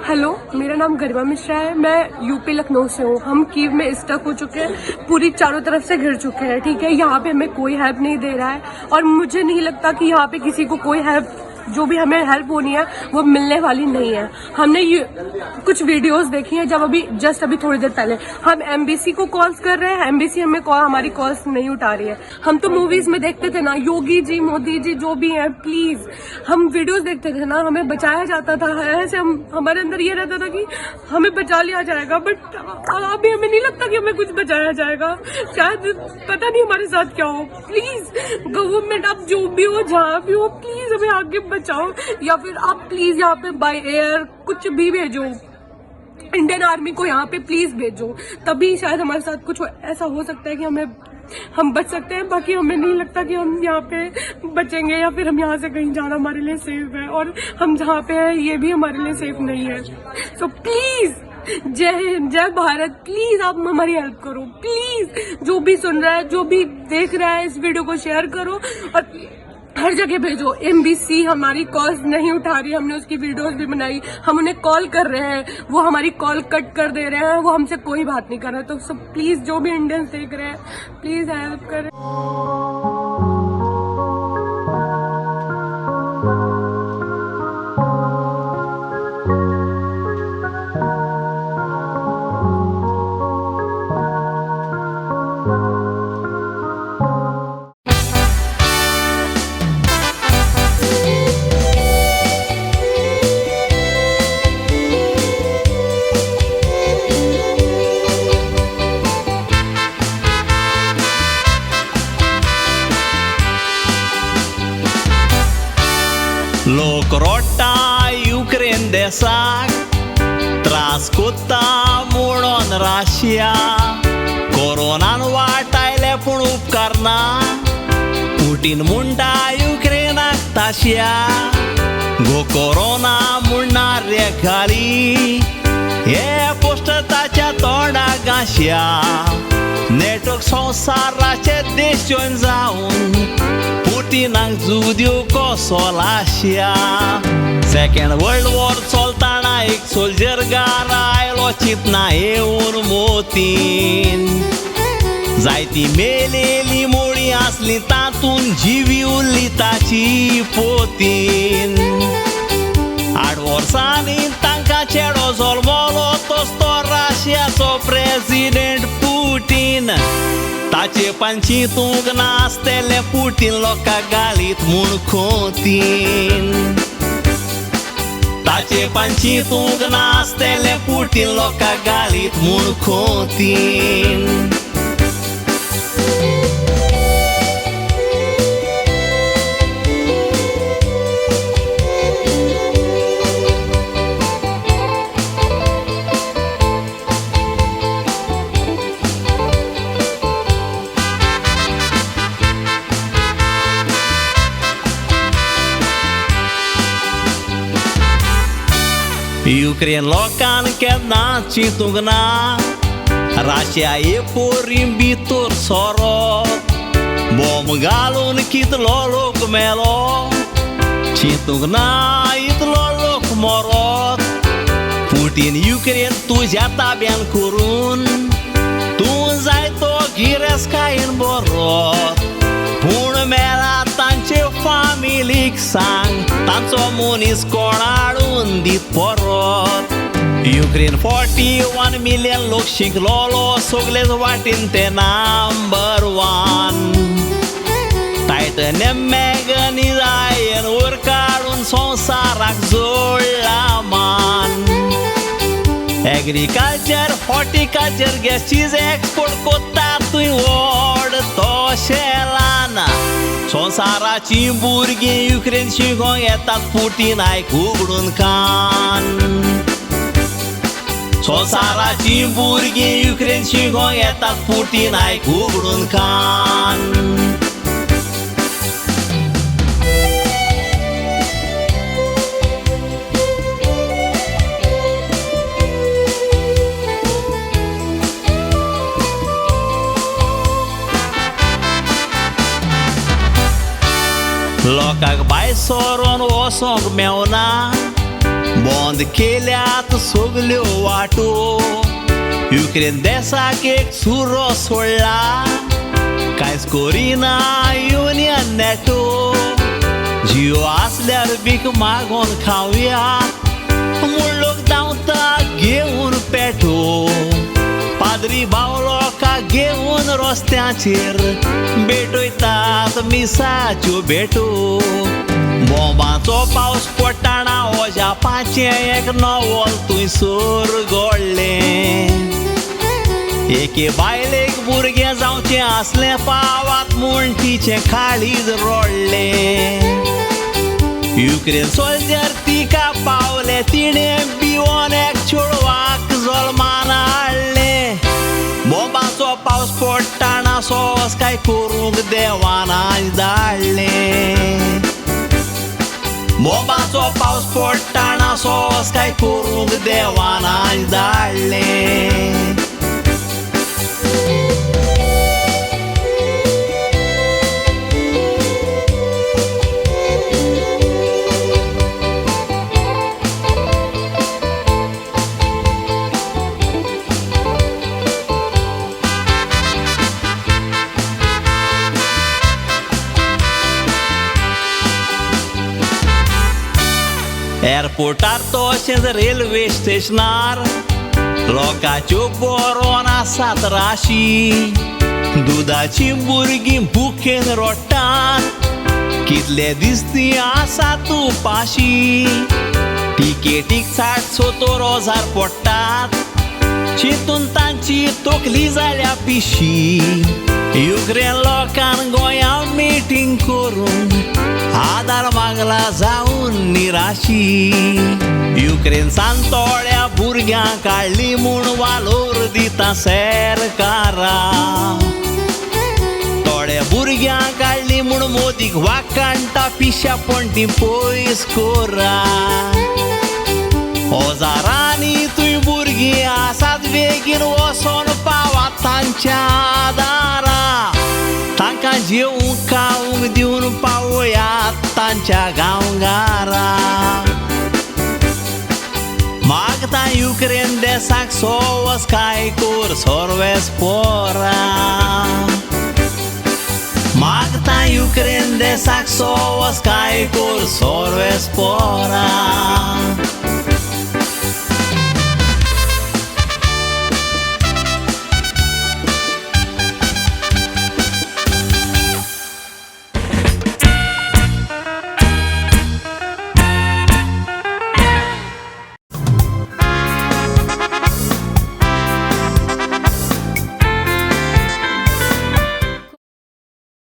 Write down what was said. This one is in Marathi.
हेलो, मेरा नाम गरिमा मिश्रा है। मैं यूपी लखनऊ से हूँ। हम कीव में स्टक हो चुके हैं, पूरी चारों तरफ से घिर चुके हैं। ठीक है, यहाँ पे हमें कोई हेल्प नहीं दे रहा है और मुझे नहीं लगता कि यहाँ पे किसी को कोई हेल्प, जो भी हमें हेल्प होनी है वो मिलने वाली नहीं है। हमने ये कुछ वीडियोस देखी हैं, जब अभी थोड़ी देर पहले हम एमबीसी को कॉल्स कर रहे हैं, एमबीसी हमें हमारी कॉल्स नहीं उठा रही है। हम तो मूवीज में देखते थे ना, योगी जी, मोदी जी, जो भी हैं, प्लीज, हम वीडियोस देखते थे ना, हमें बचाया जाता था। ऐसे हमारे अंदर ये रहता था कि हमें बचा लिया जाएगा, बट अभी हमें नहीं लगता कि हमें कुछ बचाया जाएगा। शायद पता नहीं हमारे साथ क्या हो। प्लीज गवर्नमेंट, आप जो भी हो, जहाँ भी हो, प्लीज हमें आगे बचाओ, या फिर आप प्लीज यहाँ पे बाय एयर कुछ भी भेजो, इंडियन आर्मी को यहाँ पे प्लीज भेजो, तभी शायद हमारे साथ कुछ ऐसा हो सकता है कि हम बच सकते हैं। बाकी हमें नहीं लगता कि हम यहाँ पे बचेंगे, या फिर हम यहाँ से कहीं जाना हमारे लिए सेफ है, और हम जहाँ पे हैं ये भी हमारे लिए सेफ नहीं है। सो प्लीज, जय हिंद, जय भारत, प्लीज आप हमारी हेल्प करो। प्लीज जो भी सुन रहा है, जो भी देख रहा है, इस वीडियो को शेयर करो और हर जगह भेजो। एमबीसी हमारी कॉल्स नहीं उठा रही, हमने उसकी वीडियोस भी बनाई, हम उन्हें कॉल कर रहे हैं, वो हमारी कॉल कट कर दे रहे हैं, वो हमसे कोई बात नहीं कर रहे। तो सब प्लीज, जो भी इंडियंस देख रहे हैं, प्लीज हेल्प करें। लोक रोडटा युक्रेन देशाक, त्रास कोत्ता म्हणून राशिया, कोरोनान वाटायले पूण उपकारना, पुटीन म्हणटा युक्रेनाक ताशिया, गो कोरोना म्हणणार रे घाली, हे पोस्टर ताच्या तोंडाक घाशया, नेटवर्क संवसाराचे देश जॉइन जावन पुटीनाक जीव दिवंक कसो लाशया। सेकंड वर्ल्ड वॉर चलताना एक सोल्जर गार आयलो चिंतना येवन मोतीन, जायती मेलेली मोडी आसली तातून जिवी उरली ताची पोतीन। 8 वर्सांनी तांकां चेडो जल्मलो, तोच तो रशियाचो प्रेसिडेंट पुटीन, ताचे पांचीतूंक नासतेले पुटीन लोकांक घालीत म्हूण खोतीन, ताचे पांचीतूंक नासतेले पुटीन लोकांक घालीत म्हूण खोतीन। युक्रेन लोकांक केन्ना चिंतूंक ना, राशिया एपोरीं भितर सोरोप, बॉम्ब घालून कितलो लोक मेलो, चिंतूंक ना इतलो लोक मरोत। पुटीन युक्रेन तुज्या ताब्यान करून, तूं जाय तो गिरेस्कायेन बरोत, पूण मेला तांचे फामिलीक सांग, तांचो मनीस कोण हाडून दीत परत। युक्रेन 41 मिलियन लोक शिंकलोलो, सगळेच वाटेन ते नंबर 1। टायटनियम मॅग्नेटायन वर काडून संवसाराक जोडला मान। एग्रीकल्चर, हॉर्टिकल्चर गॅसीज एक्सपोर्ट कोत्ता थंय व्हड तो शेलान। संवसाराची भुरगीं युक्रेन शिकोंक येतात, पुटीनाक उगडून कान। संवसाराची भुरगीं युक्रेन शिकोंक येतात, पुटीनाक उगडून कान। लोकांक भायर सोरोन वचोंक मेवना, बंद केल्यात सगल्यो वाटो युक्रेन देशाक एक सुरो सोडला कांयच करिना युनियन नेटो जियो आसल्यार भीक मागोन खावया म्हूण लोक धांवता घेवन पेटो पाद्री बावलोकाक घेवन रस्त्याचेर भेटयतात मिसाच्यो भेटो बॉम्बांचो पावस पडटाना ओजापाचें एक नॉवल थंयसर घडलें एके बायलेक भुरगें जावचें आसलें पावात म्हूण तिचें काळीज रोडलें युक्रेन सोल्जर तिका पावले तिणें भिवोन एक चेडवाक जल्मान हाडलें बॉम्बांचो पावस पडटाना सोस काय करूंक देवान आज धाडलें बॉम्बांचो पावस पडटाना सोस काय करूंक देवान आज धाडलें एअरपोर्टार तशेंच रेल्वे स्टेशनार लोकांच्यो बरोन आसात राशी दुदाची भुरगीं भुकेन रडटात कितले दीस तीं आसात उपाशी तिकेटीक 60-70,000 पडटात चिंतून तांची तकली जाल्या पिशी युक्रेन लोकान गोंयां मिटींग करून आदार मागला जावन निराशी युक्रेनसान थोड्या भुरग्यांक काडली म्हूण वालोर दिता सरकारा थोड्या भुरग्यांक काडली म्हूण मोदीक वाकाणटा पिश्या पण ती पयस कोरा ओजारांनी तुय भुरगीं आसात बेगीन वचोन पावात तांच्या आदारा तांकां जेवूंक खावूंक दिवन पावयात तांच्या गांवगारा मागता युक्रेन देशाक सोवस काय कोर सर्वेस्पोरा मागता युक्रेन देशाक सोवस काय कोर सर्वेस्पोरा